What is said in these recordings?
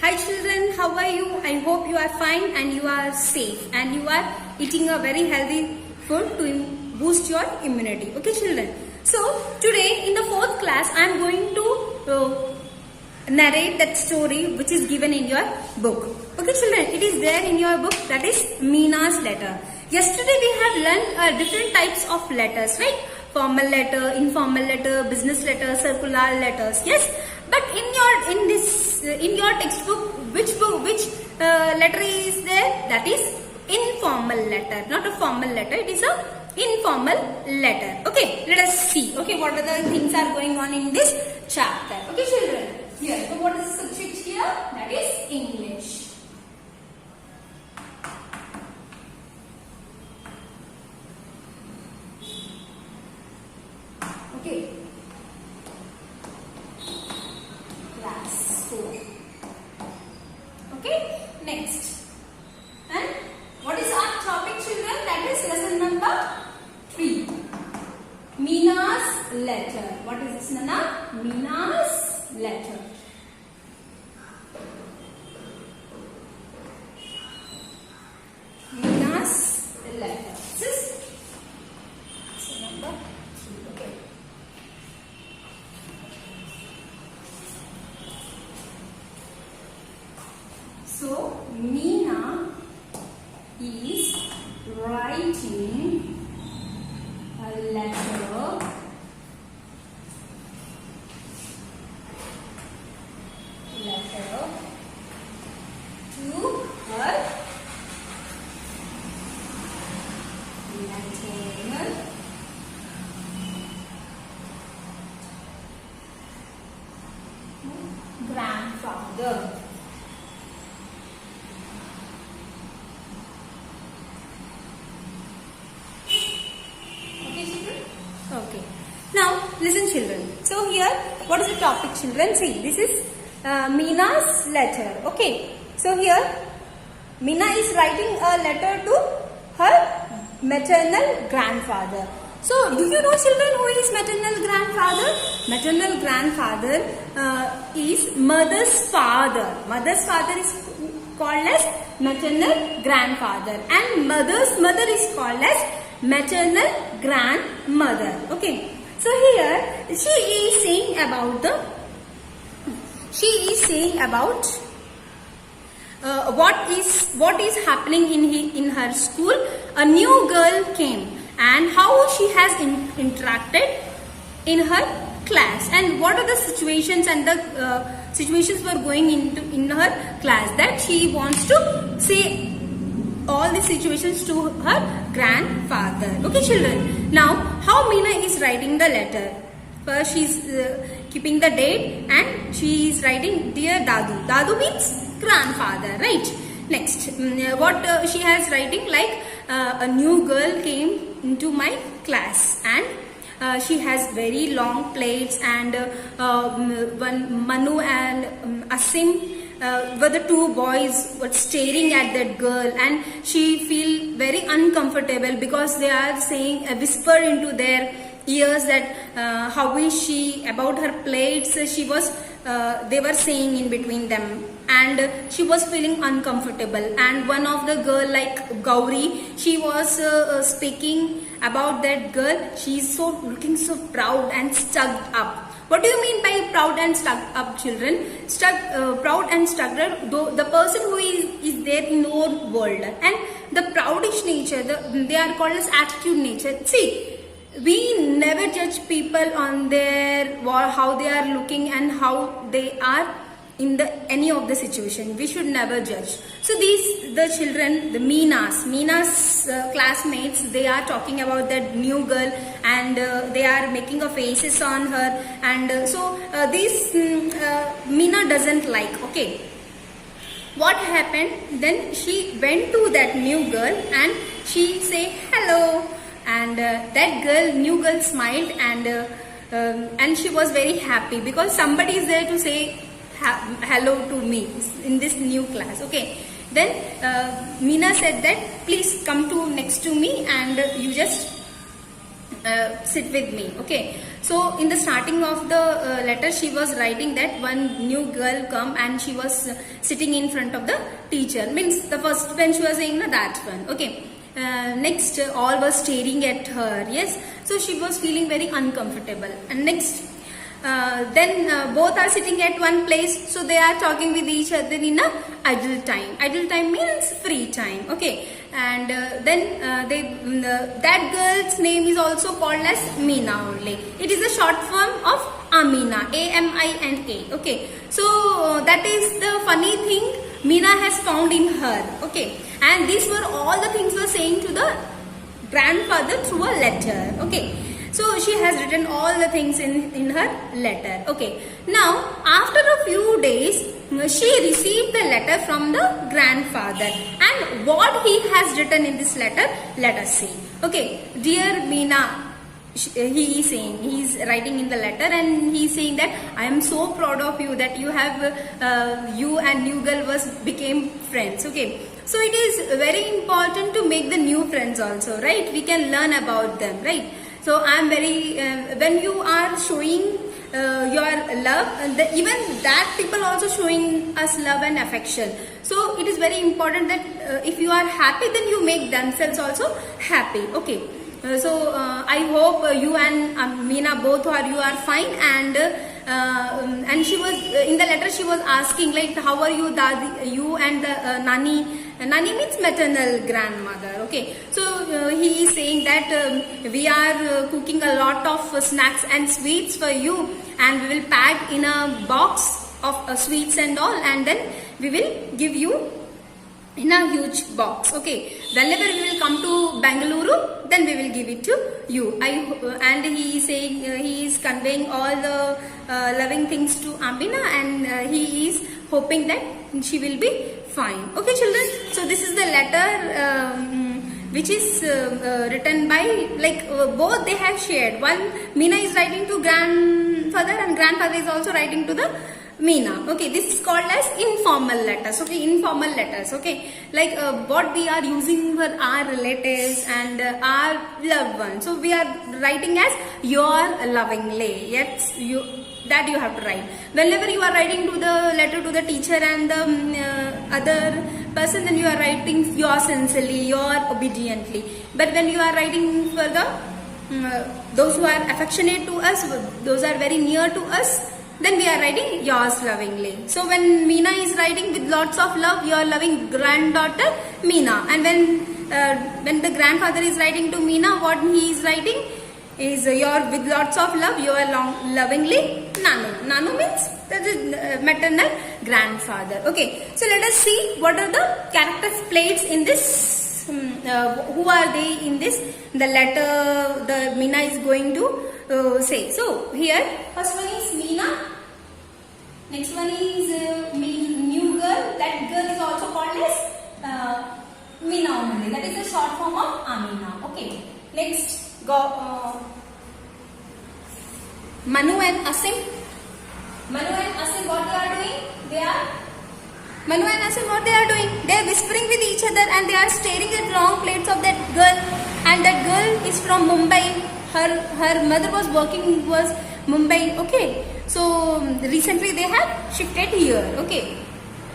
Hi children, how are you? I hope you are fine and you are safe and you are eating a very healthy food to boost your immunity. Okay children. So today in the 4th class I am going to narrate that story which is given in your book. Okay children, it is there in your book, that is Meena's letter. Yesterday we have learned different types of letters, right? Formal letter, informal letter, business letter, circular letters. Yes, but in your textbook, which letter is there? That is informal letter, not a formal letter. It is a informal letter. Okay, let us see. Okay, what are the things are going on in this chapter? Okay, children. Here, so what is the subject here? That is English. Okay. Class 4. Okay. Next. And what is our topic, children? That is lesson number 3. Meena's letter. What is this, Nana? Meena's letter. Meena's letter. This is lesson number 3. Okay. So, Meena is writing a letter to her maternal grandfather. Okay. Now, listen children. So here, what is the topic children? See, this is Meena's letter. Okay. So here, Meena is writing a letter to her maternal grandfather. So, do you know children who is maternal grandfather? Maternal grandfather is mother's father. Mother's father is called as maternal grandfather. And mother's mother is called as maternal grandmother. Okay, so here she is saying about what is happening in her school. A new girl came and how she has interacted in her class, and what are the situations and the situations were going in her class, that she wants to say all the situations to her grandfather. Okay children, now how Meena is writing the letter? First she is keeping the date and she is writing dear Dadu. Dadu means grandfather, right? Next, what she has writing, like a new girl came into my class and she has very long plaits, and one Manu and Asim were the two boys were staring at that girl, and she feel very uncomfortable because they are saying a whisper into their ears that how is she about her plates. She was they were saying in between them, and she was feeling uncomfortable. And one of the girl, like Gauri, she was speaking about that girl. She is so looking so proud and stuck up. What do you mean by proud and stuck up, children? Proud and stuck up, the person who is there in the own world, and the proudish nature, they are called as attitude nature. See, we never judge people on their how they are looking and how they are in any of the situation. We should never judge. So the children, the Meena's classmates, they are talking about that new girl, and they are making a faces on her, and so this Meena doesn't like. Okay, what happened? Then she went to that new girl and she say hello, and that new girl smiled, and she was very happy because somebody is there to say hello to me in this new class. Okay, then Meena said that please come to next to me and you just sit with me. Okay, so in the starting of the letter she was writing that one new girl come and she was sitting in front of the teacher, means the first bench was saying that one. Okay, next all was staring at her. Yes, so she was feeling very uncomfortable. And next then both are sitting at one place, so they are talking with each other in a idle time. Idle time means free time. Okay, and then that girl's name is also called as Meena only. It is a short form of Amina, Amina. Okay, so that is the funny thing Meena has found in her. Okay, and these were all the things were saying to the grandfather through a letter. Okay, so she has written all the things in her letter. Okay, now after a few days she received the letter from the grandfather, and what he has written in this letter, let us see. Okay, dear Meena, he is saying, he is writing in the letter and he is saying that I am so proud of you that you have you and new girl became friends. Okay, so it is very important to make the new friends also, right? We can learn about them, right? So I am very when you are showing your love, even that people also showing us love and affection. So it is very important that if you are happy, then you make themselves also happy. Okay, so I hope you and Meena both are fine. And she was in the letter she was asking like, how are you, Dadi, you and the Nani. Nani means maternal grandmother. Okay, so he is saying that we are cooking a lot of snacks and sweets for you, and we will pack in a box of sweets and all, and then we will give you in a huge box. Okay, whenever we will come to Bengaluru, then we will give it to you. And he is saying he is conveying all the loving things to Amina, and he is hoping that she will be fine. Okay, children, so this is the letter which is written by, like, both they have shared. One, Meena is writing to grandfather and grandfather is also writing to the Meena. Okay, this is called as informal letters. Okay, informal letters. Okay, like what we are using for our relatives and our loved ones. So we are writing as your lovingly. Yes, that you have to write. Whenever you are writing to the letter to the teacher and the other person, then you are writing your sincerely, your obediently. But when you are writing for the those who are affectionate to us, those are very near to us, then we are writing yours lovingly. So when Meena is writing with lots of love, your loving granddaughter Meena. And when the grandfather is writing to Meena, what he is writing is your with lots of love, your lovingly Nanu. Nanu means that is maternal grandfather. Okay, so let us see what are the characters played in this. Who are they in this? The letter the Meena is going to say. So here, first one is Meena. Next one is new girl. That girl is also called as Meena only. That is the short form of Amina. Okay. Next, Manu and Asim. Manu and Asim, what they are doing? Manu and Asim, what they are doing? They are whispering with each other and they are staring at long plates of that girl. And that girl is from Mumbai. Her mother was Mumbai. Okay, so recently they have shifted here. Okay,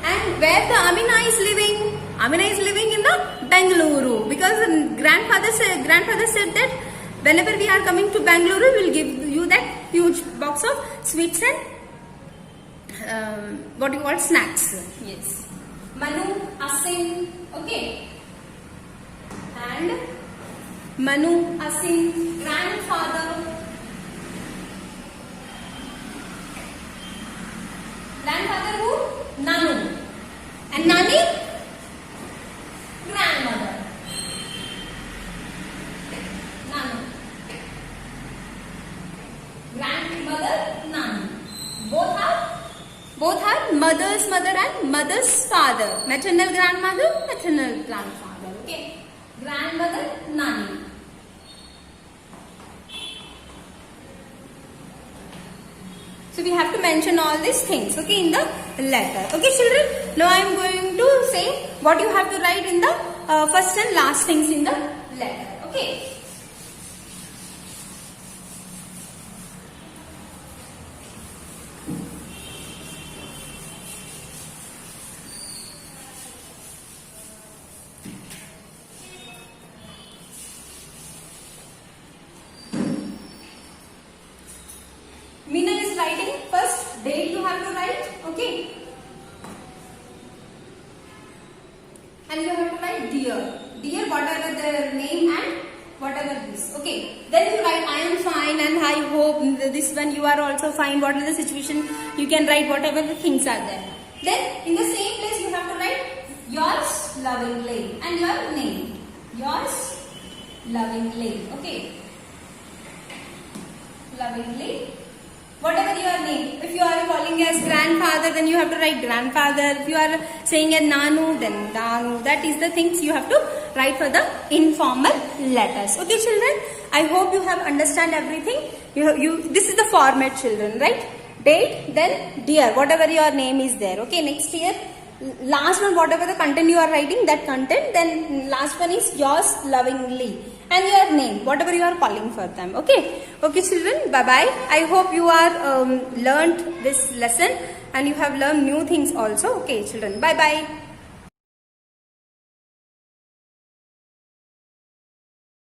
and where the Amina is living? Amina is living in the Bengaluru, because grandfather said that whenever we are coming to Bengaluru, we will give you that huge box of sweets and what you call snacks. Yes, Manu, Asim. Okay, and Manu, Asim, grandfather. Grandfather who? Nanu. And Nani? Grandmother. Nanu. Grandmother, Nanu. Both are mother's mother and mother's father. Maternal grandmother, maternal grandfather. Okay. Grandmother, Nani. So we have to mention all these things, okay, in the letter. Okay, children. Now I am going to say what you have to write in the first and last things in the letter. Okay. Okay, then you write I am fine and I hope. This one you are also fine. What is the situation? You can write whatever the things are there. Then in the same place you have to write yours lovingly and your name. Yours lovingly. Okay. Lovingly. Whatever your name. If you are calling as grandfather, then you have to write grandfather. If you are saying as Nanu, then Nanu. That is the things you have to write for the informal letters. Okay, children. I hope you have understand everything. This is the format, children, right? Date, then dear. Whatever your name is there. Okay, next here. Last one, whatever the content you are writing, that content. Then last one is yours lovingly. And your name, whatever you are calling for them. Okay. Okay, children. Bye-bye. I hope you are learned this lesson and you have learned new things also. Okay, children. Bye-bye.